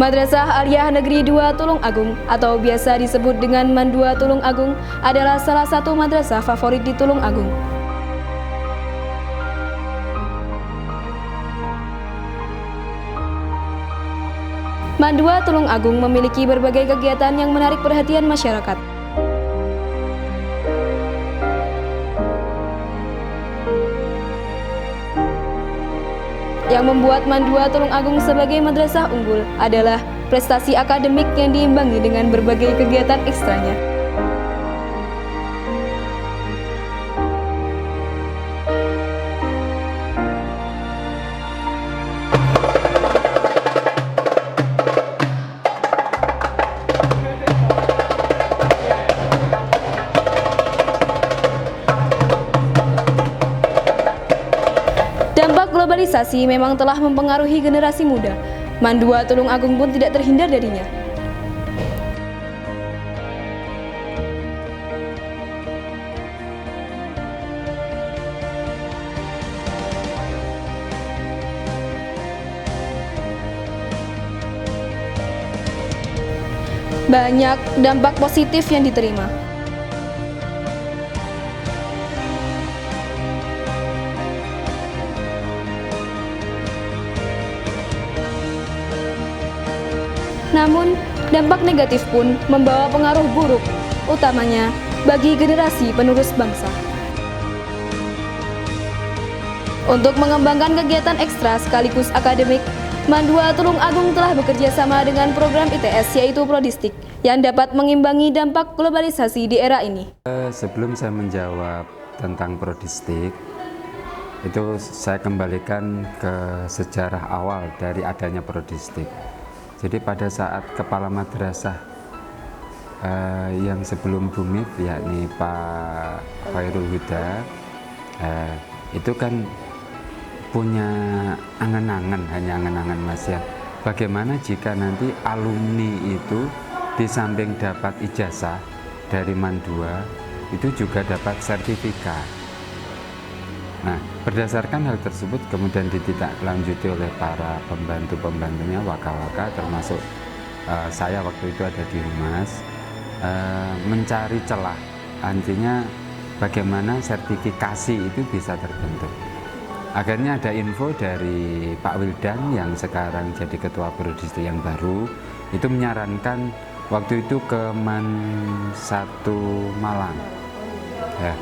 Madrasah Aliyah Negeri 2 Tulung Agung atau biasa disebut dengan MAN 2 Tulung Agung adalah salah satu madrasah favorit di Tulung Agung. MAN 2 Tulung Agung memiliki berbagai kegiatan yang menarik perhatian masyarakat. Yang membuat MAN 2 Tulung Agung sebagai madrasah unggul adalah prestasi akademik yang diimbangi dengan berbagai kegiatan ekstranya. Dampak globalisasi memang telah mempengaruhi generasi muda. MAN 2 Tulung Agung pun tidak terhindar darinya. Banyak dampak positif yang diterima. Namun, dampak negatif pun membawa pengaruh buruk, utamanya bagi generasi penerus bangsa. Untuk mengembangkan kegiatan ekstra sekaligus akademik, MAN 2 Tulung Agung telah bekerja sama dengan program ITS yaitu Prodistik yang dapat mengimbangi dampak globalisasi di era ini. Sebelum saya menjawab tentang Prodistik, itu saya kembalikan ke sejarah awal dari adanya Prodistik. Jadi pada saat kepala madrasah yang sebelum Bumif, yakni Pak Khairul Huda, itu kan punya angan-angan, hanya angan-angan Mas ya. Bagaimana jika nanti alumni itu di samping dapat ijazah dari MAN 2, itu juga dapat sertifikat. Nah, berdasarkan hal tersebut kemudian ditindaklanjuti oleh para pembantu-pembantunya, waka-waka, termasuk saya waktu itu ada di Humas, mencari celah, artinya bagaimana sertifikasi itu bisa terbentuk. Akhirnya ada info dari Pak Wildan yang sekarang jadi Ketua Prodistik yang baru, itu menyarankan waktu itu ke MAN 1 Malang. Ya.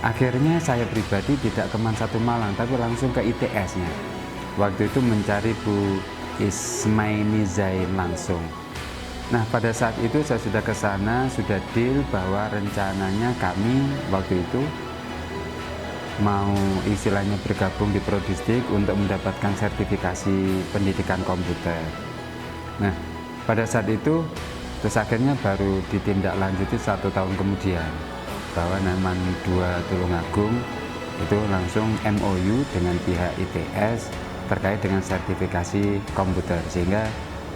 Akhirnya saya pribadi tidak ke MAN 1 Malang, tapi langsung ke ITS-nya. Waktu itu mencari Bu Ismaini Zain langsung. Nah, pada saat itu saya sudah ke sana, sudah deal bahwa rencananya kami waktu itu mau istilahnya bergabung di Prodistik untuk mendapatkan sertifikasi pendidikan komputer. Nah, pada saat itu, terus akhirnya baru ditindaklanjuti 1 tahun kemudian, bahwa MAN 2 Tulung Agung itu langsung MOU dengan pihak ITS terkait dengan sertifikasi komputer, sehingga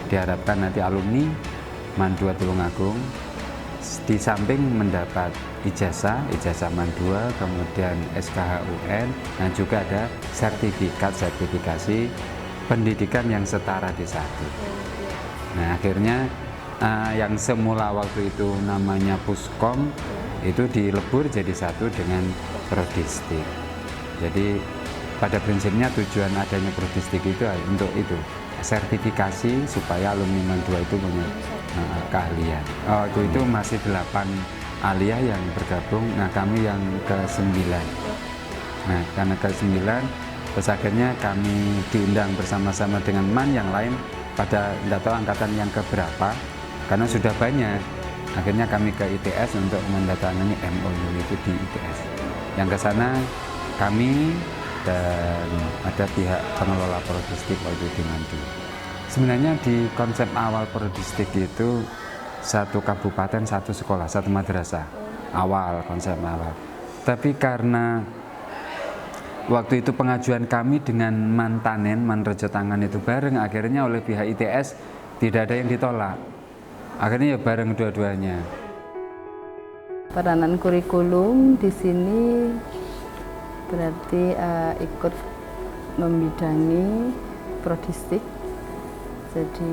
diharapkan nanti alumni MAN 2 Tulung Agung di samping mendapat ijazah MAN 2, kemudian SKHUN, dan juga ada sertifikasi pendidikan yang setara D1. Nah, akhirnya yang semula waktu itu namanya Puskom itu dilebur jadi satu dengan Prodistik. Jadi pada prinsipnya tujuan adanya Prodistik itu untuk itu, sertifikasi supaya alumni MAN 2 itu punya keahlian. Waktu itu masih 8 aliyah yang bergabung, nah kami yang ke-9. Nah, karena ke-9 terus akhirnya kami diundang bersama-sama dengan MAN yang lain pada tidak tahu angkatan yang keberapa, karena sudah banyak. Akhirnya kami ke ITS untuk mendatangani MOU itu di ITS. Yang ke sana kami dan ada pihak pengelola Prodistik waktu di MAN 2. Sebenarnya di konsep awal Prodistik itu satu kabupaten, satu sekolah, satu madrasah. Awal, konsep awal. Tapi karena waktu itu pengajuan kami dengan MAN Tanen, MAN Rejotangan itu bareng, akhirnya oleh pihak ITS tidak ada yang ditolak. Akhirnya ya bareng dua-duanya. Peranan kurikulum di sini berarti ikut membidangi Prodistik. Jadi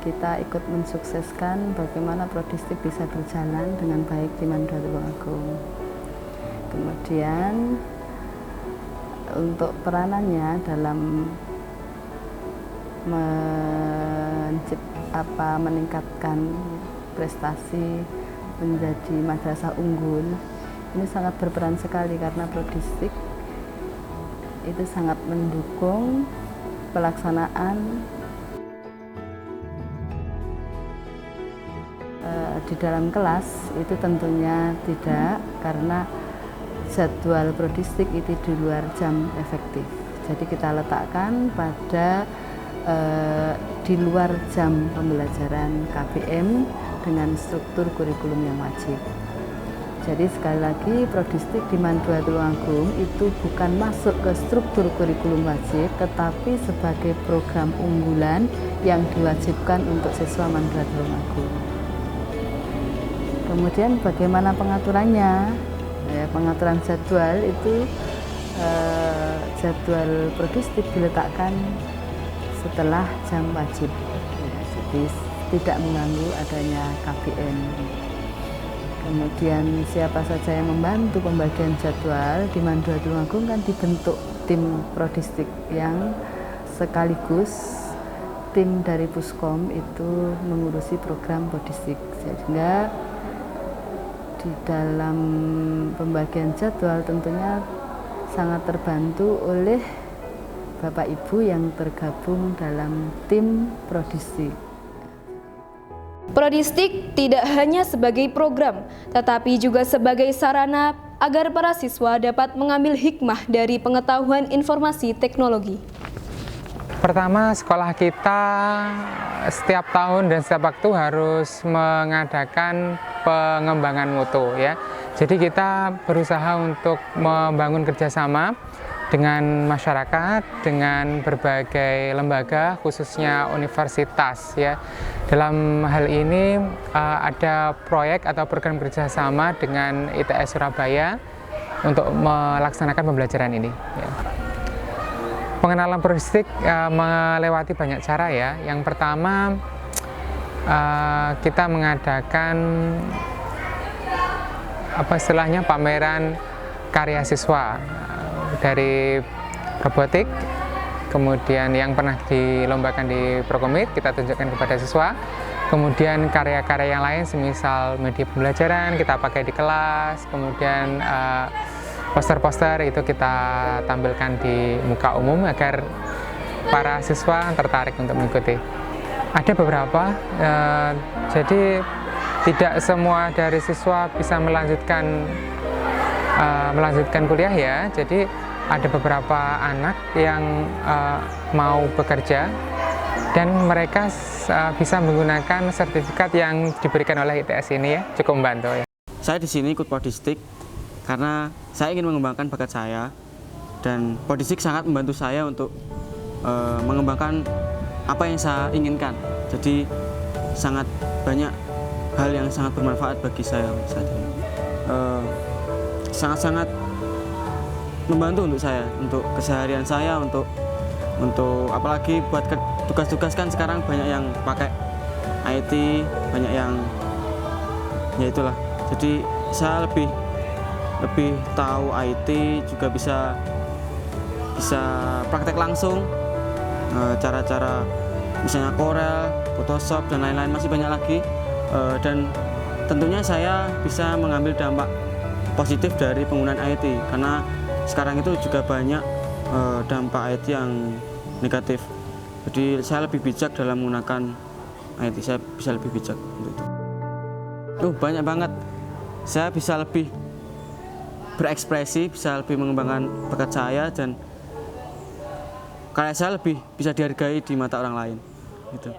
kita ikut mensukseskan bagaimana Prodistik bisa berjalan dengan baik di Mandua Tulungagung. Kemudian untuk peranannya dalam meningkatkan prestasi menjadi madrasah unggul ini sangat berperan sekali, karena Prodistik itu sangat mendukung pelaksanaan di dalam kelas. Itu tentunya tidak, karena jadwal Prodistik itu di luar jam efektif. Jadi kita letakkan pada di luar jam pembelajaran KBM dengan struktur kurikulum yang wajib. Jadi sekali lagi, Prodistik di Mandua Tulungagung itu bukan masuk ke struktur kurikulum wajib, tetapi sebagai program unggulan yang diwajibkan untuk siswa Mandua Tulungagung. Kemudian bagaimana pengaturannya? Ya, pengaturan jadwal itu jadwal Prodistik diletakkan setelah jam wajib, ya, jadi tidak mengganggu adanya KBM. Kemudian siapa saja yang membantu pembagian jadwal di Mandua Tulungagung kan dibentuk tim Prodistik yang sekaligus tim dari Puskom itu mengurusi program Prodistik, sehingga di dalam pembagian jadwal tentunya sangat terbantu oleh Bapak Ibu yang tergabung dalam tim Prodistik. Prodistik tidak hanya sebagai program, tetapi juga sebagai sarana agar para siswa dapat mengambil hikmah dari pengetahuan informasi teknologi. Pertama, sekolah kita setiap tahun dan setiap waktu harus mengadakan pengembangan mutu, ya. Jadi kita berusaha untuk membangun kerjasama dengan masyarakat, dengan berbagai lembaga, khususnya universitas, ya. Dalam hal ini ada proyek atau program kerjasama dengan ITS Surabaya untuk melaksanakan pembelajaran ini, ya. Pengenalan Prodistik melewati banyak cara, ya. Yang pertama, kita mengadakan istilahnya pameran karya siswa dari robotik, kemudian yang pernah dilombakan di Prokomit kita tunjukkan kepada siswa, kemudian karya-karya yang lain semisal media pembelajaran kita pakai di kelas, kemudian poster-poster itu kita tampilkan di muka umum agar para siswa tertarik untuk mengikuti. Ada beberapa, jadi tidak semua dari siswa bisa melanjutkan kuliah, ya. Jadi ada beberapa anak yang mau bekerja dan mereka bisa menggunakan sertifikat yang diberikan oleh ITS ini, ya, cukup membantu, ya. Saya di sini ikut Prodistik karena saya ingin mengembangkan bakat saya, dan Prodistik sangat membantu saya untuk mengembangkan apa yang saya inginkan. Jadi sangat banyak hal yang sangat bermanfaat bagi saya saat ini. Sangat-sangat membantu untuk saya, untuk keseharian saya, untuk apalagi buat tugas-tugas kan sekarang banyak yang pakai IT, banyak yang ya itulah. Jadi saya lebih tahu IT, juga bisa praktek langsung cara-cara misalnya Corel, Photoshop dan lain-lain, masih banyak lagi, dan tentunya saya bisa mengambil dampak positif dari penggunaan IT, karena sekarang itu juga banyak dampak IT yang negatif. Jadi saya lebih bijak dalam menggunakan IT, saya bisa lebih bijak untuk itu. Banyak banget. Saya bisa lebih berekspresi, bisa lebih mengembangkan bakat saya, dan karya saya lebih bisa dihargai di mata orang lain. Gitu.